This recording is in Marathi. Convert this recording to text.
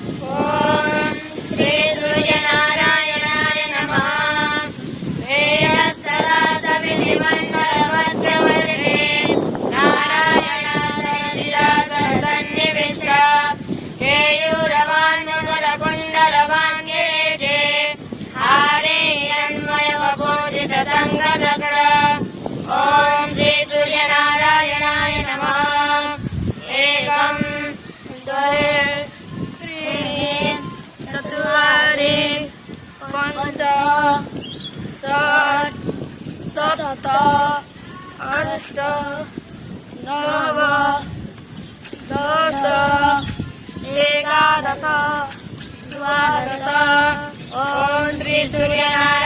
ॐ श्री सूर्यनारायणाय नमः। वेदसदा सविधिमण्डलमध्यवर्ते नारायणासन्निविष्टा केयूरवान्मुकुरकुण्डलवान्गिरीटे हारे हिरण्मयवपूजितशङ्खचक्र। ॐ श्री सूर्यनारायणाय नमः। एकं द्वे त्रीणि चत्वारि पञ्च षट् सप्त अष्ट नव दश एकादश द्वादश। ॐ श्री सूर्यनारायणाय